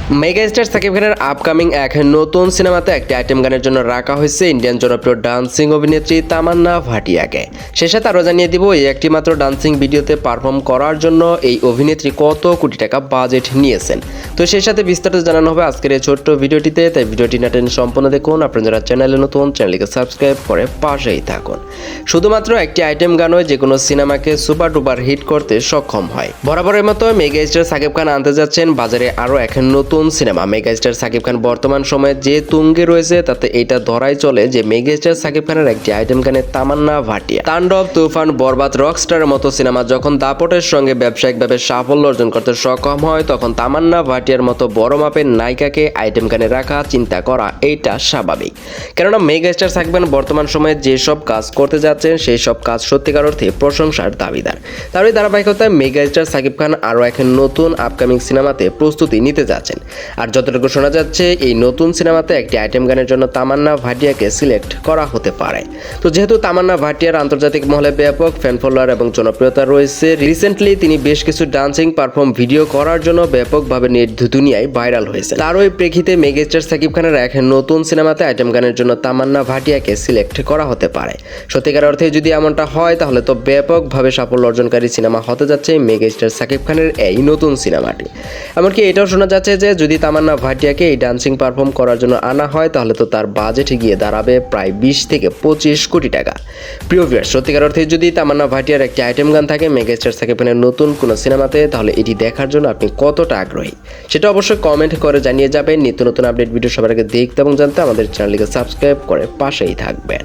Megastar Shakib খানের upcoming এক নতুন সিনেমাতে একটি আইটেম গানের জন্য রাখা হয়েছে ইন্ডিয়ান জনপ্রিয় ডান্সিং অভিনেত্রী তামান্না ভাটিয়াকে। সে সাথে আরও জানিয়ে দিব এই একটি মাত্র ডান্সিং ভিডিওতে পারফর্ম করার জন্য এই অভিনেত্রী কত কোটি টাকা বাজেট নিয়েছেন। তো সেই সাথে বিস্তারিত জানানো হবে আজকের এই ছোট্ট ভিডিওটিতে, তাই ভিডিওটি না টেনে সম্পূর্ণ দেখুন। আপনারা যারা চ্যানেলে নতুন, চ্যানেলকে সাবস্ক্রাইব করে পাশেই থাকুন। শুধুমাত্র একটি আইটেম গানও যে কোনো সিনেমাকে সুপার ডুপার হিট করতে সক্ষম হয়। বরাবরের মতো মেগাস্টার সাকিব খান আনতে যাচ্ছেন বাজারে আরও এক নতুন সিনেমা। মেগাস্টার সাকিব খান বর্তমান সময়ে যে তুঙ্গে রয়েছে তাতে এটা ধরাই চলে যে মেগাস্টার সাকিব খানের একটি আইটেম গানে তামান্না ভাটিয়া তাণ্ডব, তুফান, বরবাদ, রকস্টারের মতো সিনেমা যখন দাপটের সঙ্গে ব্যবসায়িকভাবে সাফল্য অর্জন করতে সক্ষম হয়, তখন তামান্না ভাটিয়ার মতো বড় মাপের নায়িকাকে আইটেম গানে রাখা চিন্তা করা এইটা স্বাভাবিক। কেননা মেগাস্টার সাকিব খান বর্তমান সময়ে যেসব কাজ করতে যাচ্ছেন সেই সব কাজ সত্যিকার অর্থে প্রশংসার দাবিদার। তারই ধারাবাহিকতায় মেগাস্টার সাকিব খান আরও এক নতুন আপকামিং সিনেমাতে প্রস্তুতি নিতে যাচ্ছেন। আর যতটুকু শোনা যাচ্ছে এই নতুন সিনেমাতে একটি আইটেম গানের জন্য তামান্না ভাটিয়াকে সিলেক্ট করা হতে পারে। তো যেহেতু তামান্না ভাটিয়ার আন্তর্জাতিক মহলে ব্যাপক ফ্যান ফলোয়ার এবং জনপ্রিয়তা রয়েছে, রিসেন্টলি তিনি বেশ কিছু ডান্সিং পারফর্ম ভিডিও করার জন্য ব্যাপকভাবে দুনিয়ায় ভাইরাল হয়েছে। তার ওই প্রেক্ষিতে মেগাস্টার সাকিব খানের এক নতুন সিনেমাতে আইটেম গানের জন্য তামান্না ভাটিয়াকে সিলেক্ট করা হতে পারে। সত্যিকার অর্থে যদি এমনটা হয় তাহলে তো ব্যাপকভাবে সাফল্য অর্জনকারী সিনেমা হতে যাচ্ছে মেগাস্টার সাকিব খানের এই নতুন সিনেমাটি। এমনকি এটাও শোনা যাচ্ছে যে যদি তামান্না ভাটিয়াকে এই ডান্সিং পারফর্ম করার জন্য আনা হয় তাহলে তো তার বাজেট গিয়ে দাঁড়াবে প্রায় 20 থেকে 25 কোটি টাকা। প্রিয় ভিউয়ার্স, সত্যিকার অর্থে যদি তামান্না ভাটিয়ার একটি আইটেম গান থাকে মেগাস্টার সাকিব খানের নতুন কোনো সিনেমাতে, তাহলে এটি দেখার জন্য আপনি কতটা আগ্রহী সেটা অবশ্যই কমেন্ট করে জানিয়ে যাবেন। নিত্য নতুন আপডেট ভিডিও সবার আগে দেখতে এবং জানতে আমাদের চ্যানেলকে সাবস্ক্রাইব করে পাশেই থাকবেন।